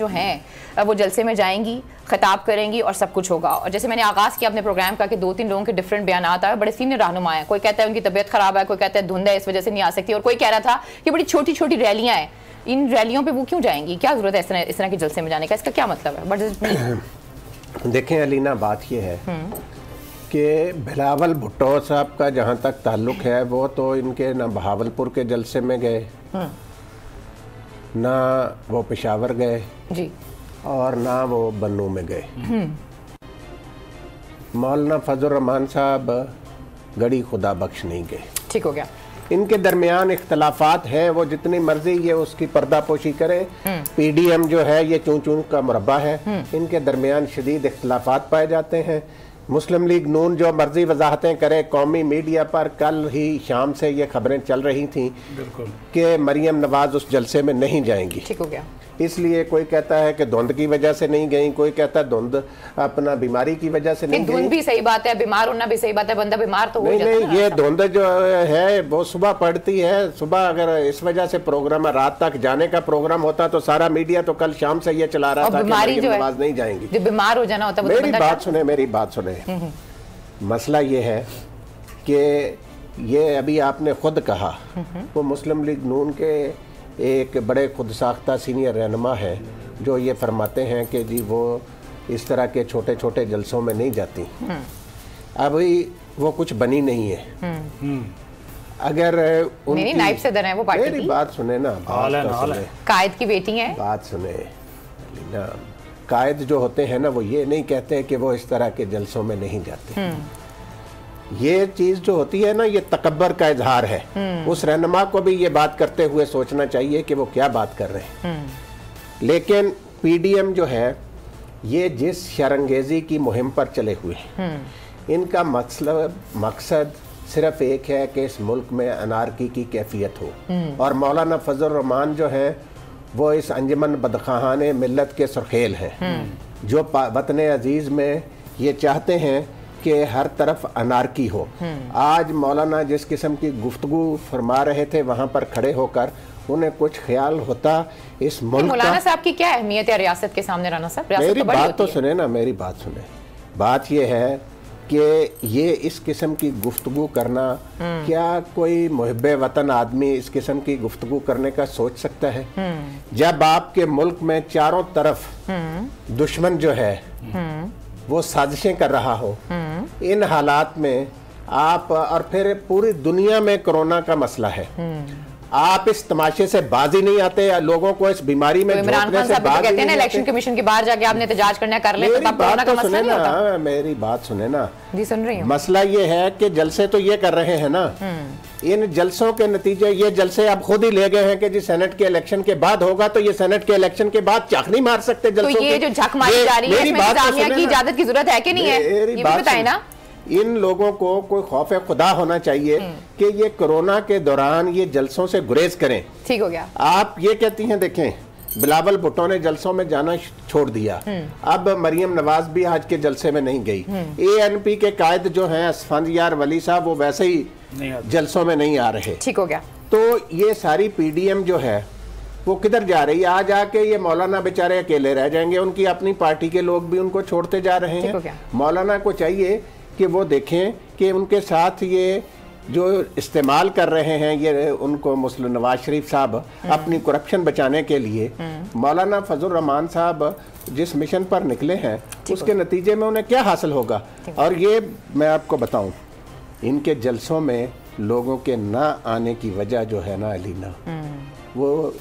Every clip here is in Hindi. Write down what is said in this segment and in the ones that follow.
जो हैं वो जलसे में जाएंगी, खिताब करेंगी और सब कुछ होगा। और जैसे मैंने आगाज़ किया अपने प्रोग्राम का कि 2-3 लोगों के डिफरेंट बयान आए, बड़े सीनियर रहनुमा हैं। कोई कहता है उनकी तबीयत ख़राब है, कोई कहता है धुंध है इस वजह से नहीं आ सकती, और कोई कह रहा था कि बड़ी छोटी छोटी रैलियाँ हैं, इन रैलियों पर वो क्यों जाएंगी, क्या ज़रूरत है इस तरह के जलसे में जाने का, इसका क्या मतलब है? बट देखें अलीना, बात ये है कि बिलावल भुट्टो साहब का जहाँ तक ताल्लुक है, वो तो इनके ना बहावलपुर के जलसे में गए, ना वो पेशावर गए जी, और ना वो बन्नू में गए। मौलाना फजल रहमान साहब गड़ी खुदा बख्श नहीं गए। ठीक हो गया। इनके दरमियान इख्तलाफात हैं, वो जितनी मर्जी ये उसकी पर्दापोशी करे। पीडीएम जो है ये चूं चूं का मुरब्बा है, इनके दरमियान शदीद इख्तलाफात पाए जाते हैं। मुस्लिम लीग नून जो मर्जी वजाहतें करे, कौमी मीडिया पर कल ही शाम से ये खबरें चल रही थी कि मरियम नवाज उस जलसे में नहीं जाएंगी। ठीक हो गया। इसलिए कोई कहता है कि धुंध की वजह से नहीं गई, कोई कहता है धुंध अपना बीमारी की वजह से नहीं गई। धुंध भी सही बात है, बीमार होना भी सही बात है, बंदा बीमार तो हो नहीं नहीं, ये धुंध जो है वो सुबह पड़ती है। सुबह अगर इस वजह से प्रोग्राम रात तक जाने का प्रोग्राम होता तो सारा मीडिया तो कल शाम से ये चला रहा था कि मरियम नवाज नहीं जाएंगी। जो बीमार हो जाना होता, मेरी बात सुने, मेरी बात सुने। मसला ये है कि ये अभी आपने खुद कहा, वो मुस्लिम लीग नून के एक बड़े खुद साख्ता सीनियर रहनुमा है जो ये फरमाते हैं कि जी वो इस तरह के छोटे छोटे जलसों में नहीं जाती। अभी वो कुछ बनी नहीं है। अगर उनकी नाइब सदर है वो पार्टी की। मेरी बात सुने ना, कायद की बेटी है। बात सुने ना, कायद जो होते हैं ना वो ये नहीं कहते कि वो इस तरह के जलसों में नहीं जाते। ये चीज जो होती है ना, ये तकब्बर का इजहार है। उस रहनुमा को भी ये बात करते हुए सोचना चाहिए कि वो क्या बात कर रहे हैं। लेकिन पीडीएम जो है ये जिस शरंगेजी की मुहिम पर चले हुए हैं, इनका मकसद सिर्फ एक है कि इस मुल्क में अनारकी की कैफियत हो। और मौलाना फजल रहमान जो है वो इस अंजमन बदखाने मिल्लत के सुर्खेल हैं, जो वतन अजीज में ये चाहते हैं कि हर तरफ अनारकी हो। आज मौलाना जिस किस्म की गुफ्तगू फरमा रहे थे वहाँ पर खड़े होकर, उन्हें कुछ ख्याल होता इस मुल्क का। मौलाना साहब की क्या अहमियत है रियासत के सामने? राना साहब, मेरी बात तो सुने ना, मेरी बात सुने। बात ये है कि ये इस किस्म की गुफ्तगू करना, क्या कोई मुहिब्बे वतन आदमी इस किस्म की गुफ्तगू करने का सोच सकता है? जब आपके मुल्क में चारों तरफ दुश्मन जो है वो साजिशें कर रहा हो, इन हालात में आप, और फिर पूरी दुनिया में कोरोना का मसला है, आप इस तमाशे से बाजी नहीं आते, लोगों को इस बीमारी में झोंकने से बाज कहते हैं ना, इलेक्शन कमीशन के बाहर जाके आपने एहतजाज करना कर ले, तो कोरोना का मसला नहीं होता। मेरी बात सुने ना जी, सुन रही हूं। मसला ये है कि जलसे तो ये कर रहे हैं ना, इन जलसों के नतीजे, ये जलसे अब खुद ही ले गए हैं कि जी सेनेट के इलेक्शन के बाद होगा, तो ये सेनेट के इलेक्शन के बाद झक नहीं मार सकते जलसों। तो ये जो झक मारी जा रही है, इसमें इंतजामिया की इजाजत की जरूरत है कि नहीं है, ये भी बताएं ना। इन लोगों को कोई खौफ खुदा होना चाहिए कि ये कोरोना के दौरान ये जलसों से गुरेज करें। ठीक हो गया। आप ये कहती हैं, देखें बिलावल भुट्टो ने जलसों में जाना छोड़ दिया, अब मरियम नवाज भी आज के जलसे में नहीं गई। एएनपी के कायद जो हैं असफंदियार वली साहब, वो वैसे ही जलसों में नहीं आ रहे। ठीक हो गया। तो ये सारी पीडीएम जो है वो किधर जा रही है? आज आके ये मौलाना बेचारे अकेले रह जाएंगे, उनकी अपनी पार्टी के लोग भी उनको छोड़ते जा रहे हैं। मौलाना को चाहिए कि वो देखें कि उनके साथ ये जो इस्तेमाल कर रहे हैं, ये उनको मुस्लिम नवाज शरीफ साहब अपनी करप्शन बचाने के लिए, मौलाना फजल रहमान साहब जिस मिशन पर निकले हैं उसके नतीजे में उन्हें क्या हासिल होगा। और ये मैं आपको बताऊं, इनके जलसों में लोगों के ना आने की वजह जो है ना अलीना, वो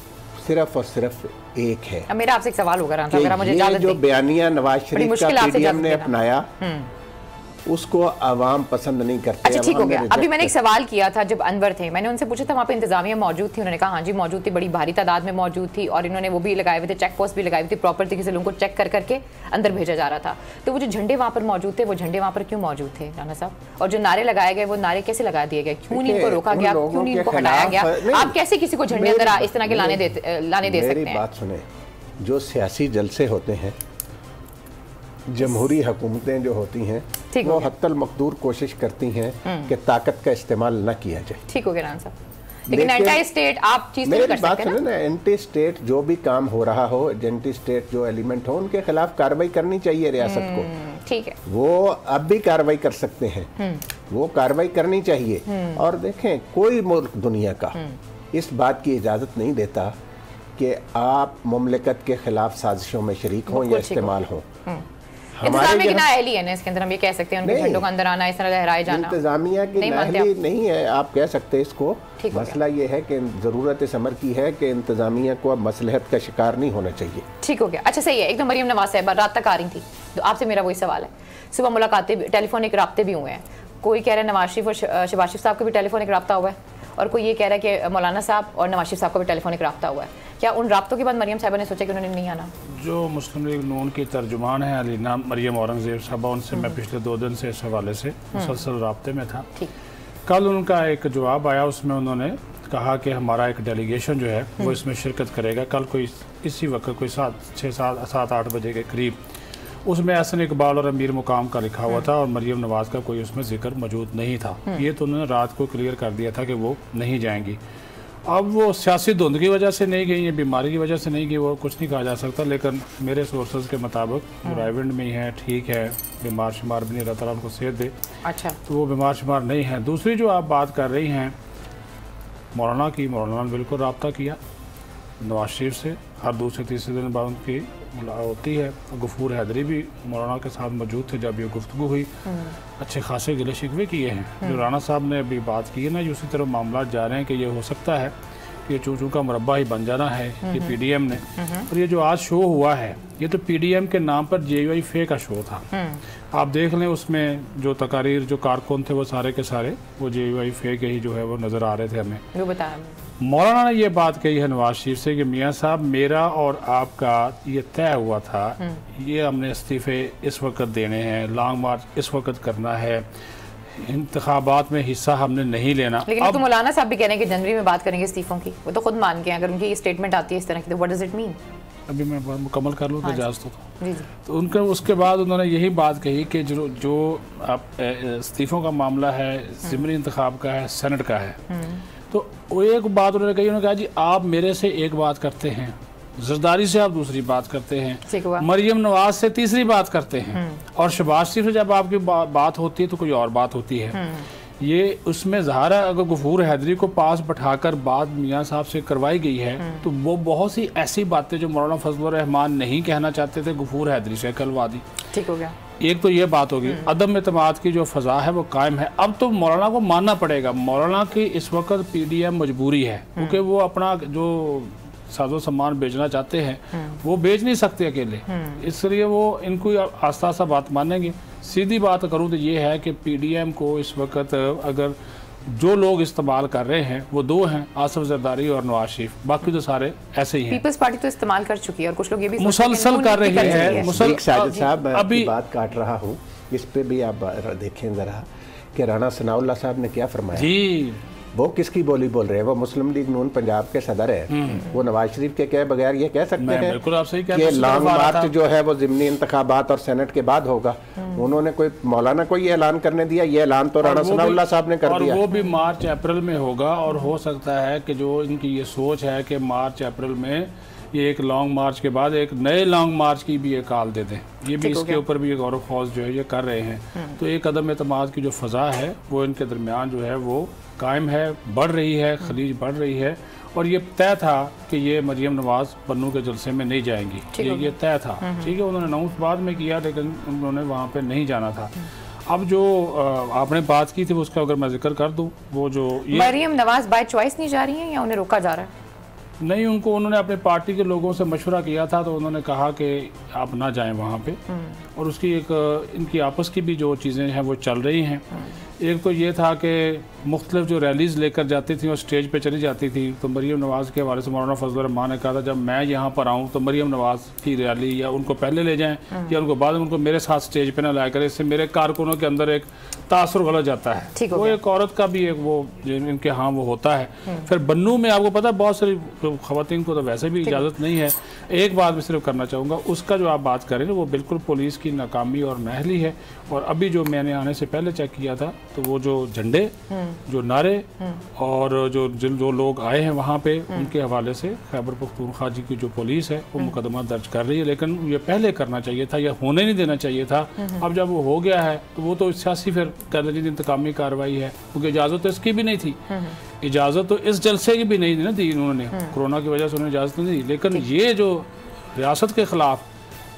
सिर्फ और सिर्फ एक है। मेरा आपसे एक सवाल होगा, ये जो बयानिया नवाज शरीफ का पीडीएम ने अपनाया, उसको आवाम पसंद नहीं करते। अच्छा, ठीक हो गया। अभी मैंने एक सवाल किया था, जब अनवर थे, मैंने उनसे पूछा था वहाँ पे इंतजामिया मौजूद थी, उन्होंने कहा हाँ जी मौजूद थी, बड़ी भारी तादाद में मौजूद थी, और इन्होंने वो भी लगाए हुए थे, चेक पोस्ट भी लगाई हुई थी, प्रॉपर तरीके से लोगों को चेक कर करके अंदर भेजा जा रहा था। तो वो जो झंडे वहाँ पर मौजूद थे, वो झंडे वहाँ पर क्यों मौजूद थे राना साहब? और जो नारे लगाए गए, वो नारे कैसे लगा दिए गए? क्यों नहीं इनको रोका गया, क्यों नहीं इनको हटाया गया? आप कैसे किसी को झंडे अंदर इस तरह के लाने दे सकते हैं? बात सुने, जो सियासी जलसे होते हैं, जमहूरी हुकूमतें जो होती हैं, वो हत्तल मकदूर कोशिश करती हैं कि ताकत का इस्तेमाल न किया जाए। ठीक हो गया राना साहब। लेकिन एंटी स्टेट आप चीज नहीं कर सकते ना। एंटी स्टेट जो भी काम हो रहा हो, एंटी स्टेट जो एलिमेंट हो, उनके खिलाफ कार्रवाई करनी चाहिए रियासत को। ठीक है, वो अब भी कार्रवाई कर सकते हैं, वो कार्रवाई करनी चाहिए। और देखें, कोई मुल्क दुनिया का इस बात की इजाजत नहीं देता कि आप मुमलिकत के खिलाफ साजिशों में शरीक हों या इस्तेमाल हों। इंतजामिया की नाअहली है ना इसके अंदर, हम ये कह सकते हैं, उनके झंडों के अंदर आना, इस तरह लहराए जाना। इंतजामिया की नाअहली नहीं है, आप कह सकते हैं इसको। मसला ये है कि ज़रूरत इस अमर की है कि इंतजामिया को अब मसलहत का शिकार नहीं होना चाहिए। ठीक हो गया, अच्छा सही है। एकदम मरियम नवाज साहब रात तक आ रही थी, तो आपसे मेरा वही सवाल है, सुबह मुलाकातें, टेलीफोनिक रब्ते भी हुए हैं। कोई कह रहा है नवाज शरीफ और शहबाज शरीफ साहब का भी टेलीफोनिक रब्ता हुआ है, और कोई ये कह रहा है कि मौलाना साहब और नवाज शरीफ साहब का भी टेलीफोनिक रब्ता हुआ है। क्या उन रब्तों के बाद मरियम साहबा ने सोचा कि उन्होंने नहीं आना? जो मुस्लिम लीग नून की तर्जुमान है अलीना मरियम औरंगजेब साहबा, उनसे मैं पिछले 2 दिन से इस हवाले से मुसलसल राब्ते में था। कल उनका एक जवाब आया, उसमें उन्होंने कहा कि हमारा एक डेलीगेशन जो है वो इसमें शिरकत करेगा कल कोई इसी वक्त कोई 7-8 बजे के करीब। उसमें एहसन इकबाल और अमीर मुकाम का लिखा हुआ था और मरियम नवाज का कोई उसमें जिक्र मौजूद नहीं था। ये तो उन्होंने रात को क्लियर कर दिया था कि वो नहीं जाएंगी। अब वो सियासी धुंध की वजह से नहीं गई, ये बीमारी की वजह से नहीं गई, वो कुछ नहीं कहा जा सकता। लेकिन मेरे सोर्सेज के मुताबिक रायविंड में ही है, ठीक है, बीमार शुमार भी नहीं, अल्लाह ताला उनको सेहत दे। अच्छा, तो वो बीमार शुमार नहीं है। दूसरी जो आप बात कर रही हैं मौलाना की, मौलाना ने बिल्कुल रब्ता किया नवाज शरीफ से, हर दूसरे तीसरे दिन बाद उनकी मुलाकात होती है। गफूर हैदरी भी मौलाना के साथ मौजूद थे जब ये गुफ्तगू हुई, अच्छे खासे गिले शिकवे किए हैं। जो राना साहब ने अभी बात की है ना, उसी तरह मामला जा रहे हैं कि ये हो सकता है कि चूचू का मुरब्बा ही बन जाना है ये पीडीएम ने। और ये जो आज शो हुआ है, ये तो पीडीएम के नाम पर जेयूआई फे का शो था। आप देख लें, उसमें जो तकारीर, जो कारकुन थे, वो सारे के सारे वो जेयूआई फे के ही जो है वो नज़र आ रहे थे हमें। वो बताया मौलाना ने ये बात कही है नवाज शरीफ से कि मियाँ साहब, मेरा और आपका ये तय हुआ था, ये हमने इस्तीफे इस वक्त देने हैं, लॉन्ग मार्च इस वक्त करना है, इंतखाबात में हिस्सा हमने नहीं लेना। लेकिन तो मौलाना साहब भी कह रहे हैं कि जनवरी में बात करेंगे इस्तीफों की, वो तो खुद मान के, अगर उनकी ये स्टेटमेंट आती है इस तरह की, तो व्हाट डज इट मीन? अभी मैं मुकम्मल कर लूँ तो इजाज़त तो उनका उसके बाद उन्होंने यही बात कही कि जो इस्तीफों का मामला है, ज़िमनी इंतखाब का है, सेनेट का है, तो वो एक बात उन्होंने कही, उन्होंने कहा जी आप मेरे से एक बात करते हैं, जरदारी से आप दूसरी बात करते हैं, मरियम नवाज से तीसरी बात करते हैं, और शहबाज शरीफ से जब आपकी बात होती है तो कोई और बात होती है। ये उसमें ज़ाहिर है अगर गफूर हैदरी को पास बैठाकर बात मियाँ साहब से करवाई गई है तो वो बहुत सी ऐसी बातें जो मौलाना फजलुर रहमान नहीं कहना चाहते थे गफूर हैदरी से करवा दी। ठीक हो गया। एक तो ये बात होगी, अदम एतमाद की जो फ़ज़ा है वो कायम है। अब तो मौलाना को मानना पड़ेगा, मौलाना की इस वक्त पीडीएम मजबूरी है, क्योंकि वो अपना जो साजो सामान बेचना चाहते हैं वो बेच नहीं सकते अकेले, इसलिए वो इनको आस्ता आस्ता बात मानेंगे। सीधी बात करूँ तो ये है कि पीडीएम को इस वक्त अगर जो लोग इस्तेमाल कर रहे हैं वो 2 हैं, आसिफ जरदारी और नवाज शरीफ, बाकी तो सारे ऐसे ही हैं। पीपल्स पार्टी तो इस्तेमाल कर चुकी है और कुछ लोग ये भी मुसलसल कर रही है। साजिद साहब, मैं अभी बात काट रहा हूँ, इस पे भी आप देखें जरा कि राणा सनाउल्लाह साहब ने क्या फरमाया जी। वो किसकी बोली बोल रहे हैं? वो मुस्लिम लीग नून पंजाब के सदर है, वो नवाज शरीफ के कहे बगैर ये कह सकते हैं कि लॉन्ग मार्च जो है वो ज़िमनी इंतखाबात और सेनेट के बाद होगा। उन्होंने कोई मौलाना को ये ऐलान करने दिया? ये ऐलान तो राणा सनाउल्लाह साहब ने कर दिया। वो भी मार्च अप्रैल में होगा, और हो सकता है कि जो इनकी ये सोच है कि मार्च अप्रैल में ये एक लॉन्ग मार्च के बाद एक नए लॉन्ग मार्च की भी एक कॉल दे दें, ये भी इसके ऊपर भी गौर फौज जो है ये कर रहे हैं। तो एक अदम एतमाद की जो फ़ज़ा है वो इनके दरमियान जो है वो कायम है, बढ़ रही है, खलीज बढ़ रही है। और ये तय था कि ये मरियम नवाज बन्नू के जलसे में नहीं जाएंगी, ये तय था। ठीक है, उन्होंने अनाउंस बाद में किया, लेकिन उन्होंने वहाँ पे नहीं जाना था। अब जो आपने बात की थी उसका अगर मैं जिक्र कर दूँ, वो जो मरियम नवाज बाय चॉइस नहीं जा रही है या उन्हें रोका जा रहा है? नहीं, उनको उन्होंने अपने पार्टी के लोगों से मशवरा किया था, तो उन्होंने कहा कि आप ना जाएं वहाँ पे। और उसकी एक इनकी आपस की भी जो चीज़ें हैं वो चल रही हैं। एक तो ये था कि मुख्तलिफ जो रैलीज़ लेकर जाती थी और स्टेज पे चली जाती थी, तो मरियम नवाज़ के हवाले से मौलाना फजलुर रहमान ने कहा था जब मैं यहाँ पर आऊँ तो मरियम नवाज़ की रैली या उनको पहले ले जाएं या उनको बाद में उनको मेरे साथ स्टेज पे ना लाया करें, इससे मेरे कारकुनों के अंदर एक तासुर गलत जाता है। वो एक औरत का भी एक वो इनके हाँ वो होता है। फिर बन्नू में आपको पता है बहुत सारी ख़वातीन को तो वैसे भी इजाज़त नहीं है। एक बात मैं सिर्फ करना चाहूँगा, उसका जो आप बात करें वो बिल्कुल पुलिस की नाकामी और नाअहली है। और अभी जो मैंने आने से पहले चेक किया था तो वो जो झंडे, जो नारे और जो लोग आए हैं वहाँ पे, उनके हवाले से खैबर पख्तूनख्वा की जो पुलिस है वो मुकदमा दर्ज कर रही है। लेकिन ये पहले करना चाहिए था, या होने नहीं देना चाहिए था। अब जब वो हो गया है तो वो तो सियासी फिर कह लीजिए इंतकामी कार्रवाई है, क्योंकि इजाज़त तो इसकी भी नहीं थी। इजाज़त तो इस जलसे की भी नहीं ना दी उन्होंने, कोरोना की वजह से उन्होंने इजाज़त नहीं दी। लेकिन ये जो रियासत के ख़िलाफ़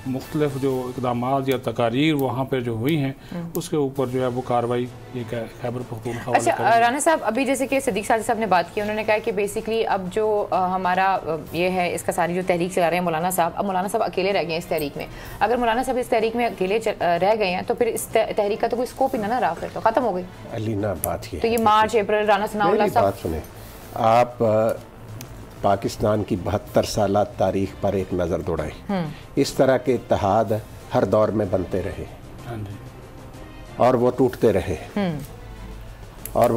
मुख्तलिफ जो इक़दाम या तकारीर वहाँ पर जो हुई हैं, उसके ऊपर जो है वो कार्रवाई ये खैबर पख्तूनख्वा। अच्छा राना साहब, अभी जैसे कि सिद्दीक सादी साहब ने बात की, उन्होंने कहा कि बेसिकली अब जो हमारा ये है, इसका सारी जो तहरीक चला रहे हैं मौलाना साहब, अब मौलाना साहब अकेले रह गए हैं इस तहरीक में। अगर मौलाना साहब इस तहरीक में अकेले रह गए हैं तो फिर इस तहरीक का तो कोई स्कोप ही ना रहा, फिर तो ख़त्म हो गई अलीना। बात ये तो ये मार्च अप्रैल राना सनाउल्लाह साहब, बात सुने आप, पाकिस्तान की 72 साल तारीख पर एक नज़र दौड़ाएं। इस तरह के इत्तेहाद हर दौर में बनते रहे और वो टूटते रहे और वो